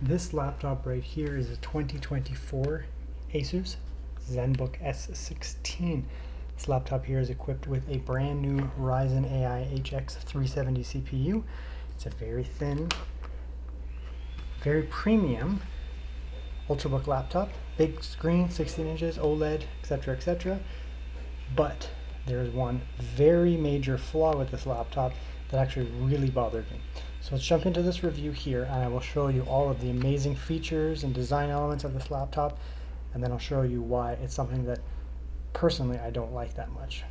This laptop right here is a 2024 ASUS Zenbook S16. This laptop here is equipped with a brand new Ryzen AI HX 370 CPU. It's a very thin, very premium Ultrabook laptop. Big screen, 16 inches, OLED, etc., etc. But there is one very major flaw with this laptop that actually really bothered me. So let's jump into this review here, and I will show you all of the amazing features and design elements of this laptop, and then I'll show you why it's something that personally I don't like that much.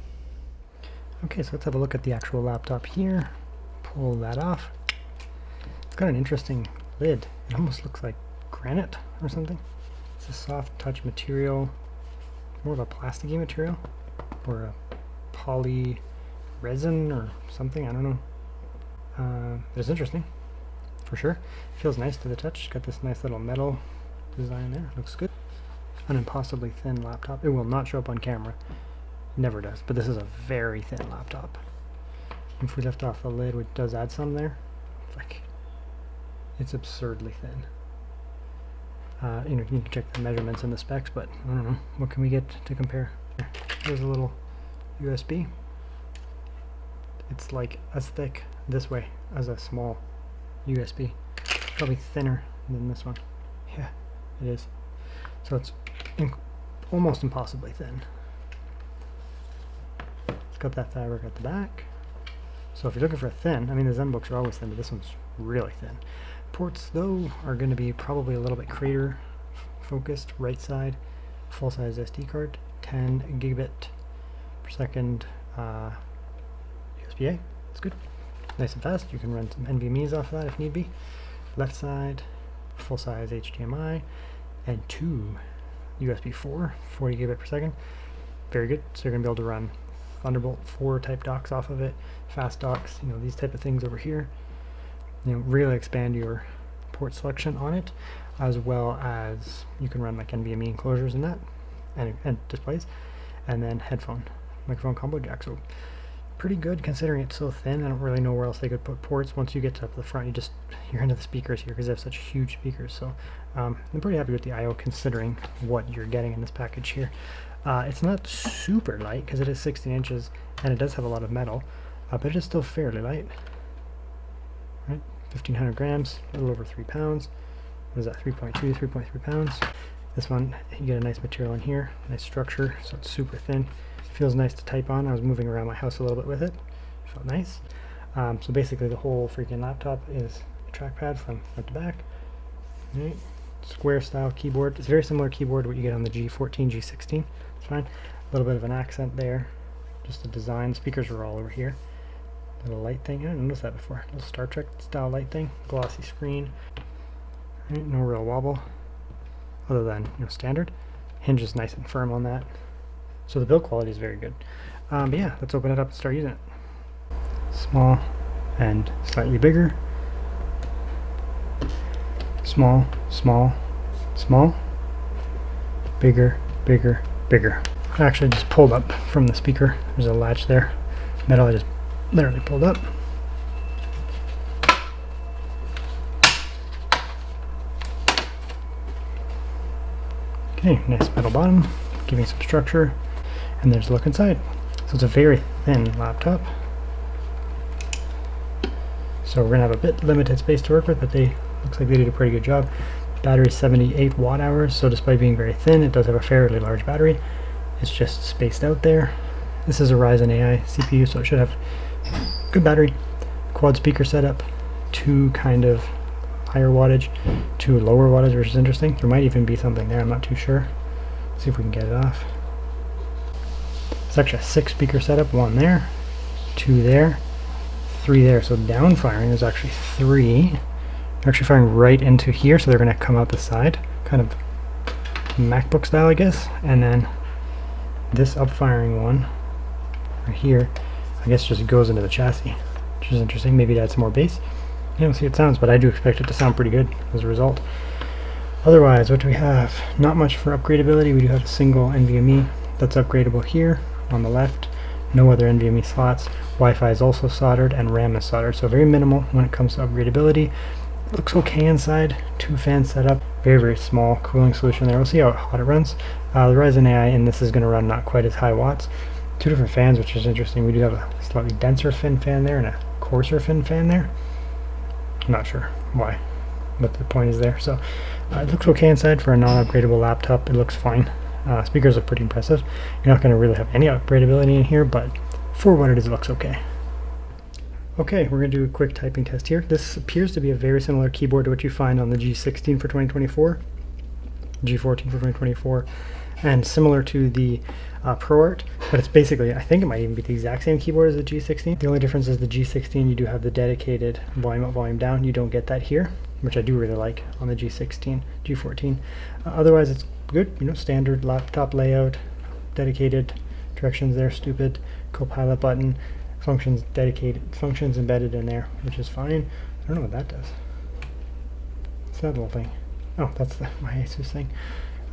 Okay, so let's have a look at the actual laptop here. Pull that off. It's got an interesting lid. It almost looks like granite or something. It's a soft touch material, more of a plasticky material, or a poly resin or something, I don't know. But it's interesting, for sure. Feels nice to the touch. Got this nice little metal design there. Looks good. An impossibly thin laptop. It will not show up on camera. Never does. But this is a very thin laptop. If we lift off the lid, which does add some there, it's absurdly thin. You can check the measurements and the specs, but I don't know. What can we get to compare? Here's a little USB. It's like as thick this way as a small USB. Probably thinner than this one. Yeah, it is. So it's almost impossibly thin. It's got that fabric at the back. So if you're looking for a thin, I mean the Zenbooks are always thin, but this one's really thin. Ports though are going to be probably a little bit crater focused. Right side, full-size SD card, 10 gigabit per second USB-A. It's good. Nice and fast. You can run some NVMEs off of that if need be. Left side, full-size HDMI, and 2 USB 4, 40 gigabit per second. Very good. So you're going to be able to run Thunderbolt 4 type docks off of it, fast docks, these type of things over here. Really expand your port selection on it, as well as you can run like NVMe enclosures in that, and displays, and then microphone combo jack. So pretty good considering it's so thin. I don't really know where else they could put ports. Once you get to the front, you're into the speakers here because they have such huge speakers. So I'm pretty happy with the I/O considering what you're getting in this package here. It's not super light because it is 16 inches and it does have a lot of metal, but it is still fairly light. Right, 1,500 grams, a little over 3 pounds. What is that? 3.3 pounds. This one, you get a nice material in here, nice structure, so it's super thin. Feels nice to type on. I was moving around my house a little bit with it. Felt nice. So basically the whole freaking laptop is a trackpad from front to back. Right. Square style keyboard. It's very similar keyboard to what you get on the G14, G16. It's fine. A little bit of an accent there. Just the design. Speakers are all over here. Little light thing. I didn't notice that before. Little Star Trek style light thing. Glossy screen. Right. No real wobble. Other than standard. Hinge is nice and firm on that. So the build quality is very good. But yeah, let's open it up and start using it. Small and slightly bigger. Small, small, small. Bigger, bigger, bigger. I actually just pulled up from the speaker. There's a latch there. Metal I just literally pulled up. Okay, nice metal bottom, giving some structure. And there's a look inside. So it's a very thin laptop. So we're gonna have a bit limited space to work with, but looks like they did a pretty good job. Battery 78 watt hours, so despite being very thin, it does have a fairly large battery. It's just spaced out there. This is a Ryzen AI CPU, so it should have good battery. Quad speaker setup, 2 kind of higher wattage, 2 lower wattage, which is interesting. There might even be something there, I'm not too sure. Let's see if we can get it off. It's actually a 6 speaker setup, 1 there, 2 there, 3 there. So down firing is actually 3. They're actually firing right into here, so they're going to come out the side, kind of MacBook style, I guess. And then this up firing one right here, I guess just goes into the chassis, which is interesting. Maybe to add some more bass. We'll see how it sounds, but I do expect it to sound pretty good as a result. Otherwise, what do we have? Not much for upgradability. We do have a single NVMe that's upgradable here on the left. No other NVMe slots. Wi-Fi is also soldered and RAM is soldered, so very minimal when it comes to upgradability. looks okay inside. 2 fans set up, very small cooling solution there. We'll see how hot it runs. The Ryzen AI in this is going to run not quite as high watts. 2 different fans, which is interesting. We do have a slightly denser fin fan there and a coarser fin fan there. I'm not sure why, but the point is there. So it looks okay inside for a non-upgradable laptop. It looks fine. Speakers look pretty impressive. You're not going to really have any upgradability in here, but for what it is, it looks okay. Okay, we're going to do a quick typing test here. This appears to be a very similar keyboard to what you find on the G16 for 2024, G14 for 2024, and similar to the ProArt, but it's basically, I think it might even be the exact same keyboard as the G16. The only difference is the G16, you do have the dedicated volume up, volume down. You don't get that here, which I do really like on the G16, G14. Otherwise, it's good, you know, standard laptop layout, dedicated directions there, stupid, Copilot button, functions dedicated, functions embedded in there, which is fine. I don't know what that does. What's that little thing? Oh, that's my ASUS thing.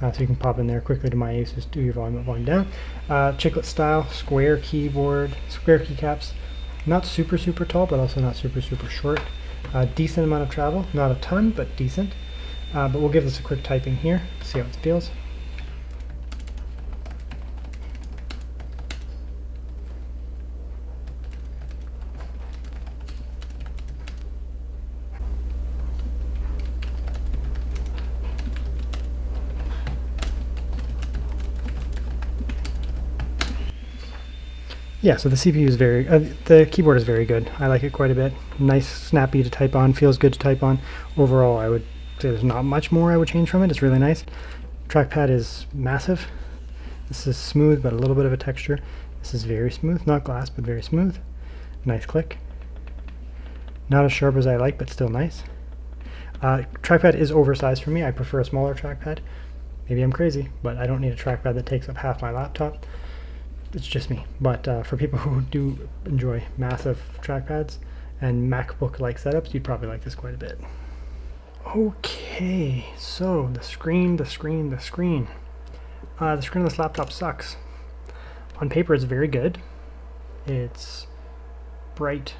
So you can pop in there quickly to my ASUS, do your volume up, volume down. Chiclet style, square keyboard, square keycaps. Not super tall, but also not super short. Decent amount of travel, not a ton, but decent. But we'll give this a quick typing here, see how it feels. Yeah, so the CPU is the keyboard is very good. I like it quite a bit. Nice, snappy to type on, feels good to type on. Overall, I would say there's not much more I would change from it. It's really nice. Trackpad is massive. This is smooth, but a little bit of a texture. This is very smooth, not glass, but very smooth. Nice click. Not as sharp as I like, but still nice. Trackpad is oversized for me. I prefer a smaller trackpad. Maybe I'm crazy, but I don't need a trackpad that takes up half my laptop. It's just me, but for people who do enjoy massive trackpads and MacBook-like setups, you'd probably like this quite a bit. Okay, so the screen of this laptop sucks. On paper, it's very good. It's bright.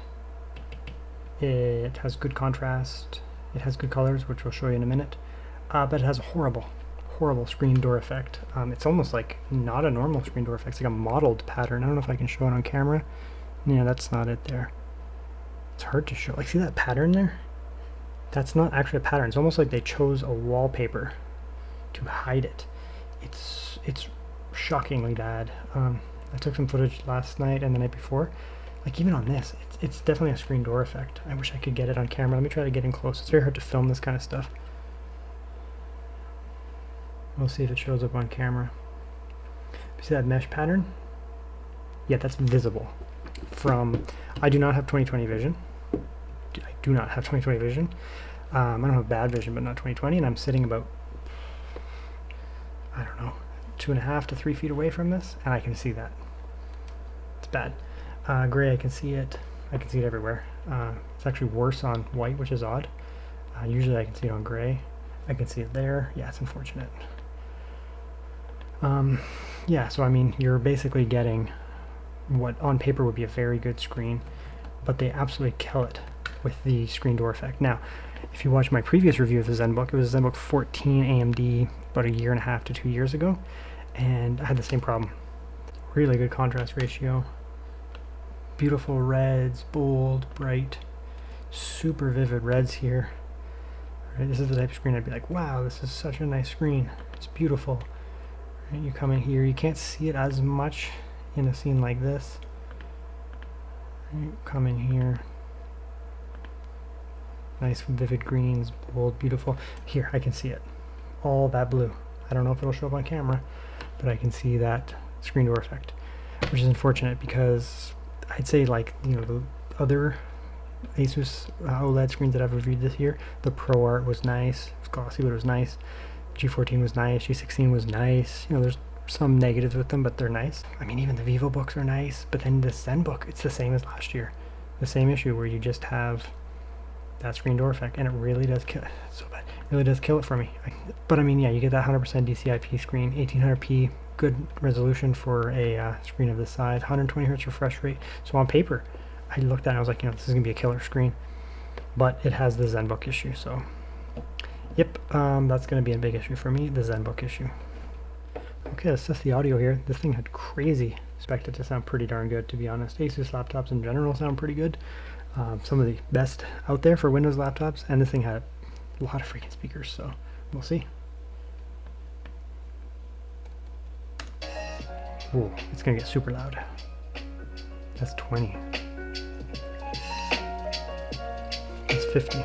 It has good contrast. It has good colors, which we'll show you in a minute. But it has a horrible screen door effect. It's almost like not a normal screen door effect. It's like a modeled pattern. I don't know if I can show it on camera. Yeah, that's not it there. It's hard to show. Like, see that pattern there? That's not actually a pattern. It's almost like they chose a wallpaper to hide it. It's shockingly bad. I took some footage last night and the night before. Like, even on this, it's definitely a screen door effect. I wish I could get it on camera. Let me try to get in close. It's very hard to film this kind of stuff. We'll see if it shows up on camera. You see that mesh pattern? Yeah, that's visible. I do not have 20/20 vision. I do not have 20/20 vision. I don't have bad vision, but not 20/20, and I'm sitting about, I don't know, 2.5 to 3 feet away from this, and I can see that. It's bad. Gray, I can see it. I can see it everywhere. It's actually worse on white, which is odd. Usually I can see it on gray. I can see it there. Yeah, it's unfortunate. Yeah, so I mean, you're basically getting what on paper would be a very good screen, but they absolutely kill it with the screen door effect. Now, if you watch my previous review of the Zenbook, it was a Zenbook 14 AMD about 1.5 to 2 years ago, and I had the same problem. Really good contrast ratio, beautiful reds, bold, bright, super vivid reds here. Right, this is the type of screen I'd be like, wow, this is such a nice screen. It's beautiful. Right, you come in here, you can't see it as much in a scene like this. Right, come in here. Nice vivid greens, bold, beautiful. Here, I can see it. All that blue. I don't know if it'll show up on camera, but I can see that screen door effect, which is unfortunate because I'd say, like, you know, the other ASUS OLED screens that I've reviewed this year, the ProArt was nice, it was glossy, but it was nice. G14 was nice, G16 was nice. You know, there's some negatives with them, but they're nice. I mean, even the VivoBooks are nice, but then the Zenbook, it's the same as last year. The same issue where you just have that screen door effect, and it really does kill it. It's so bad. It really does kill it for me. But I mean, yeah, you get that 100% DCI-P screen, 1800p, good resolution for a screen of this size, 120 Hz refresh rate. So on paper, I looked at it and I was like, you know, this is going to be a killer screen. but it has the Zenbook issue. So yep, that's going to be a big issue for me, the Zenbook issue. Okay, let's test the audio here. This thing had crazy. Expect it to sound pretty darn good, to be honest. ASUS laptops in general sound pretty good. Some of the best out there for Windows laptops, and this thing had a lot of freaking speakers, so we'll see. Ooh, it's gonna get super loud. That's 20. That's 50.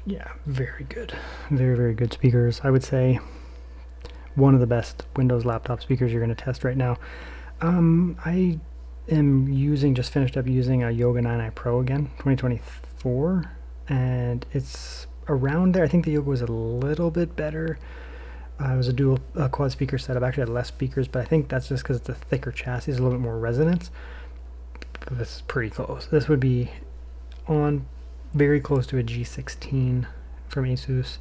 Yeah, very good. Very, very good speakers. I would say one of the best Windows laptop speakers you're going to test right now. I am just finished up using a Yoga 9i Pro again, 2024, and it's around there. I think the Yoga was a little bit better. It was a dual quad speaker setup. Actually had less speakers, but I think that's just because it's a thicker chassis, a little bit more resonance. But this is pretty close. This would be on very close to a G16 from ASUS,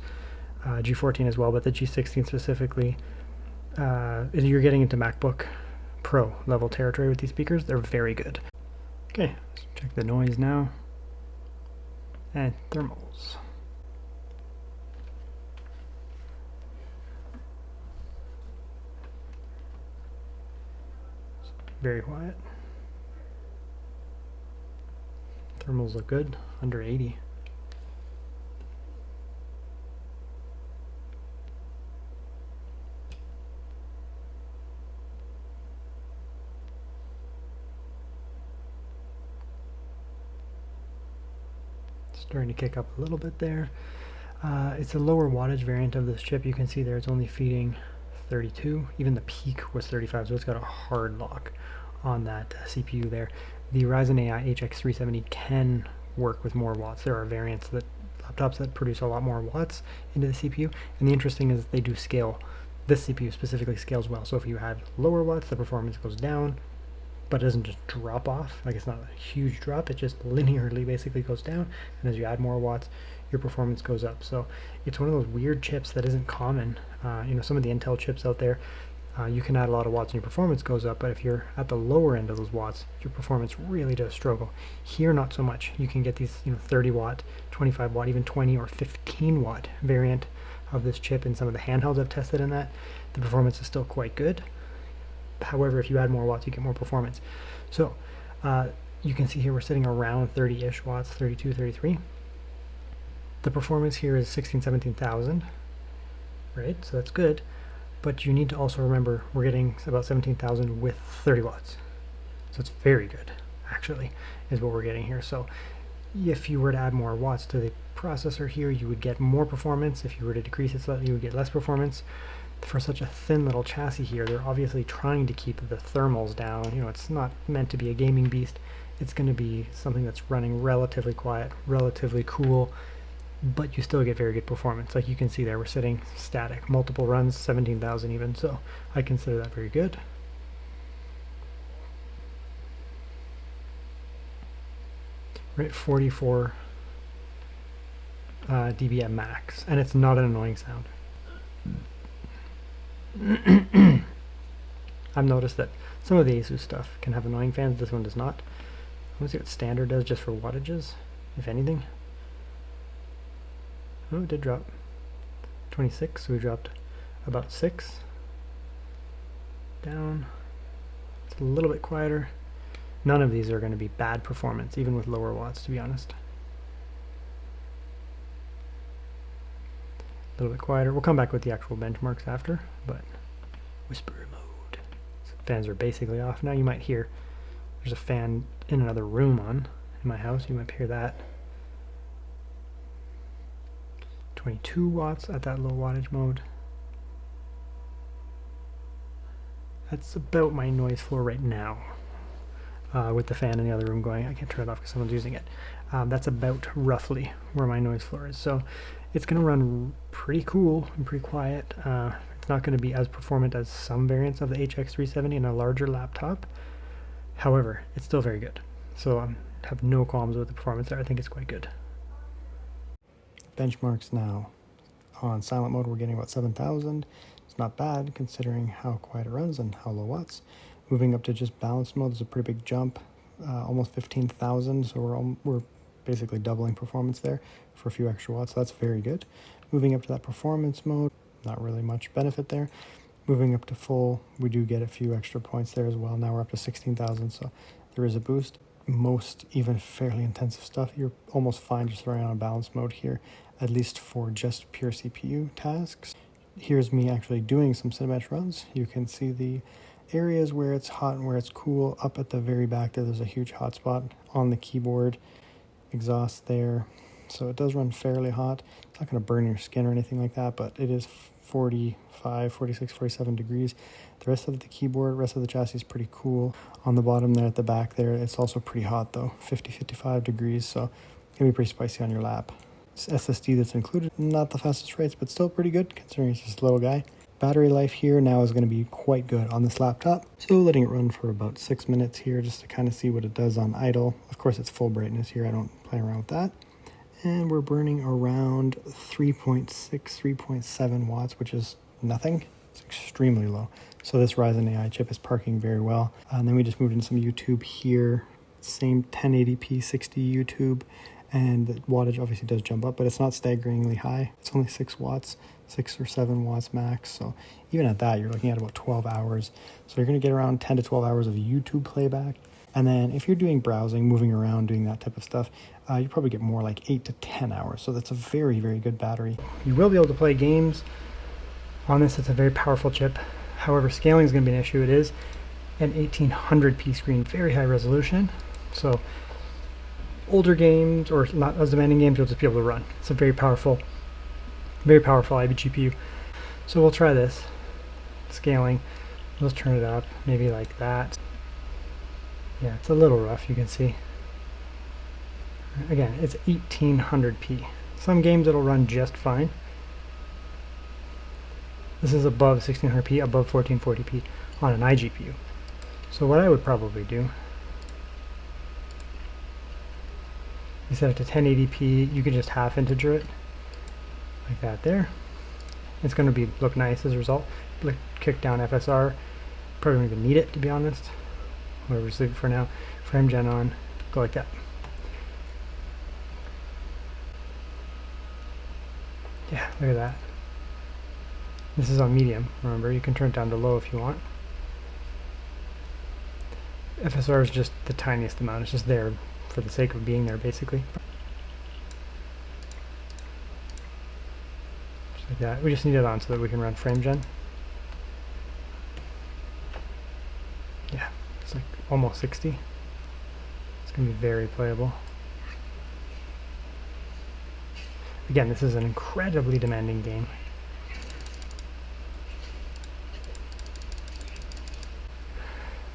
G14 as well, but the G16 specifically, you're getting into MacBook Pro level territory with these speakers. They're very good. Okay, let's check the noise now. And thermals. Very quiet. Thermals look good, under 80. Starting to kick up a little bit there. It's a lower wattage variant of this chip. You can see there it's only feeding 32. Even the peak was 35, so it's got a hard lock on that CPU there. The Ryzen AI HX 370 can work with more watts. There are variants laptops that produce a lot more watts into the CPU, and the interesting is they do scale. This CPU specifically scales well, so if you had lower watts, the performance goes down, but it doesn't just drop off. Like, it's not a huge drop, it just linearly basically goes down, and as you add more watts, your performance goes up. So it's one of those weird chips that isn't common. Some of the Intel chips out there, you can add a lot of watts and your performance goes up, but if you're at the lower end of those watts, your performance really does struggle. Here, not so much. You can get these 30 watt, 25 watt, even 20 or 15 watt variant of this chip in some of the handhelds I've tested in that. The performance is still quite good. However, if you add more watts, you get more performance. So you can see here we're sitting around 30-ish watts, 32, 33. The performance here is 17,000, right? So that's good. But you need to also remember we're getting about 17,000 with 30 watts. So it's very good, actually, is what we're getting here. So if you were to add more watts to the processor here, you would get more performance. If you were to decrease it slightly, you would get less performance. For such a thin little chassis here, they're obviously trying to keep the thermals down. It's not meant to be a gaming beast. It's going to be something that's running relatively quiet, relatively cool, but you still get very good performance. Like you can see there, we're sitting static, multiple runs, 17,000 even, so I consider that very good. We're at 44 dB at max, and it's not an annoying sound. I've noticed that some of the ASUS stuff can have annoying fans, this one does not. Let's see what standard does just for wattages, if anything. Oh, it did drop 26, so we dropped about 6 down. It's a little bit quieter. None of these are going to be bad performance, even with lower watts, to be honest. A little bit quieter. We'll come back with the actual benchmarks after, but whisper mode. So fans are basically off now. You might hear there's a fan in another room on in my house. You might hear that. 22 watts at that low wattage mode. That's about my noise floor right now, with the fan in the other room going. I can't turn it off because someone's using it. That's about roughly where my noise floor is. So it's going to run pretty cool and pretty quiet. It's not going to be as performant as some variants of the HX 370 in a larger laptop. However, it's still very good. So I have no qualms with the performance there. I think it's quite good. Benchmarks now. On silent mode, we're getting about 7,000. It's not bad considering how quiet it runs and how low watts. Moving up to just balanced mode, there's a pretty big jump, almost 15,000. So we're basically doubling performance there for a few extra watts. So that's very good. Moving up to that performance mode, not really much benefit there. Moving up to full, we do get a few extra points there as well. Now we're up to 16,000, so there is a boost. Most even fairly intensive stuff, you're almost fine just running on balanced mode here, at least for just pure CPU tasks. Here's me actually doing some cinematic runs. You can see the areas where it's hot and where it's cool. Up at the very back there's a huge hotspot on the keyboard, exhaust there. So it does run fairly hot. It's not going to burn your skin or anything like that, but it is 45, 46, 47 degrees. The rest of the keyboard, rest of the chassis is pretty cool. On the bottom there at the back there, it's also pretty hot though, 50, 55 degrees, so it can be pretty spicy on your lap. This SSD that's included, not the fastest rates, but still pretty good considering it's just a little guy. Battery life here now is going to be quite good on this laptop. So letting it run for about 6 minutes here just to kind of see what it does on idle. Of course it's full brightness here, I don't play around with that. And we're burning around 3.6, 3.7 watts, which is nothing. It's extremely low. So this Ryzen AI chip is parking very well. And then we just moved in some YouTube here. Same 1080p 60 YouTube. And the wattage obviously does jump up, but it's not staggeringly high. It's only 6 watts, 6 or 7 watts max. So even at that, you're looking at about 12 hours. So you're going to get around 10 to 12 hours of YouTube playback. And then if you're doing browsing, moving around, doing that type of stuff, you probably get more like 8 to 10 hours. So that's a very, very good battery. You will be able to play games on this. It's a very powerful chip. However, scaling is going to be an issue. It is an 1800p screen, very high resolution. So older games or not as demanding games, you'll just be able to run. It's a very powerful IB GPU. So we'll try this. Scaling. Let's turn it up, maybe like that. Yeah, it's a little rough, you can see. Again, it's 1800p. Some games it'll run just fine. This is above 1600p, above 1440p on an iGPU. So what I would probably do, you set it to 1080p, you can just half integer it, like that there. It's going to look nice as a result. Kick down FSR, probably don't even need it to be honest. We'll just leave it for now. Frame gen on, go like that. Yeah, look at that. This is on medium, remember, you can turn it down to low if you want. FSR is just the tiniest amount, it's just there for the sake of being there basically. Just like that. We just need it on so that we can run frame gen. Yeah, it's like almost 60. It's going to be very playable. Again, this is an incredibly demanding game.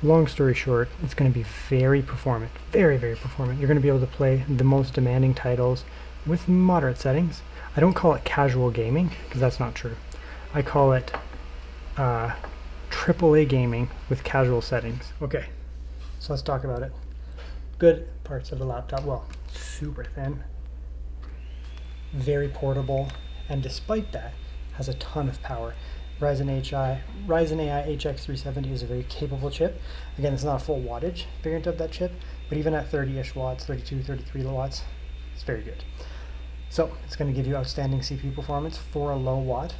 Long story short, it's going to be very performant, very, very performant. You're going to be able to play the most demanding titles with moderate settings. I don't call it casual gaming, because that's not true. I call it AAA gaming with casual settings. Okay, so let's talk about it. Good parts of the laptop, well, super thin, very portable, and despite that, has a ton of power. Ryzen AI HX 370 is a very capable chip. Again, it's not a full wattage variant of that chip, but even at 30-ish watts, 32, 33 watts, it's very good. So it's going to give you outstanding CPU performance for a low watt.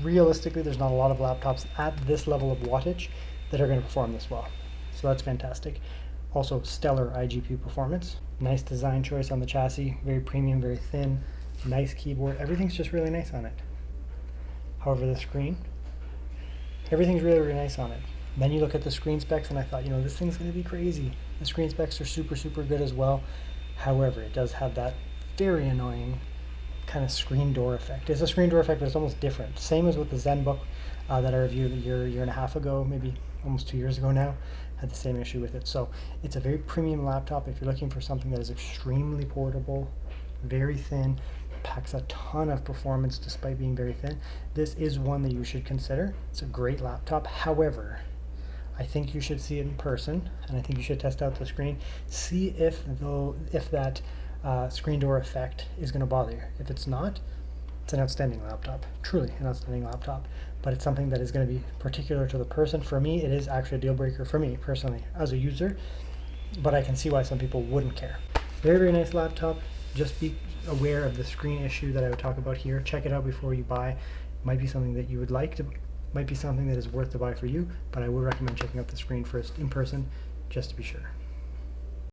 Realistically, there's not a lot of laptops at this level of wattage that are going to perform this well. So that's fantastic. Also, stellar iGPU performance. Nice design choice on the chassis, very premium, very thin, nice keyboard. Everything's just really nice on it. However, the screen, everything's really, really nice on it. Then you look at the screen specs and I thought, you know, this thing's going to be crazy. The screen specs are super, super good as well. However, it does have that very annoying kind of screen door effect. It's a screen door effect, but it's almost different. Same as with the Zenbook that I reviewed a year and a half ago, maybe almost 2 years ago now, had the same issue with it. So it's a very premium laptop if you're looking for something that is extremely portable, very thin, packs a ton of performance despite being very thin. This is one that you should consider. It's a great laptop. However, I think you should see it in person, and I think you should test out the screen. See if that screen door effect is going to bother you. If it's not, it's an outstanding laptop, truly an outstanding laptop, but it's something that is going to be particular to the person. For me, it is actually a deal breaker for me personally as a user, but I can see why some people wouldn't care. Very, very nice laptop. Just be aware of the screen issue that I would talk about here. Check it out before you buy. It might be something that you would like to, might be something that is worth to buy for you, but I would recommend checking out the screen first in person just to be sure.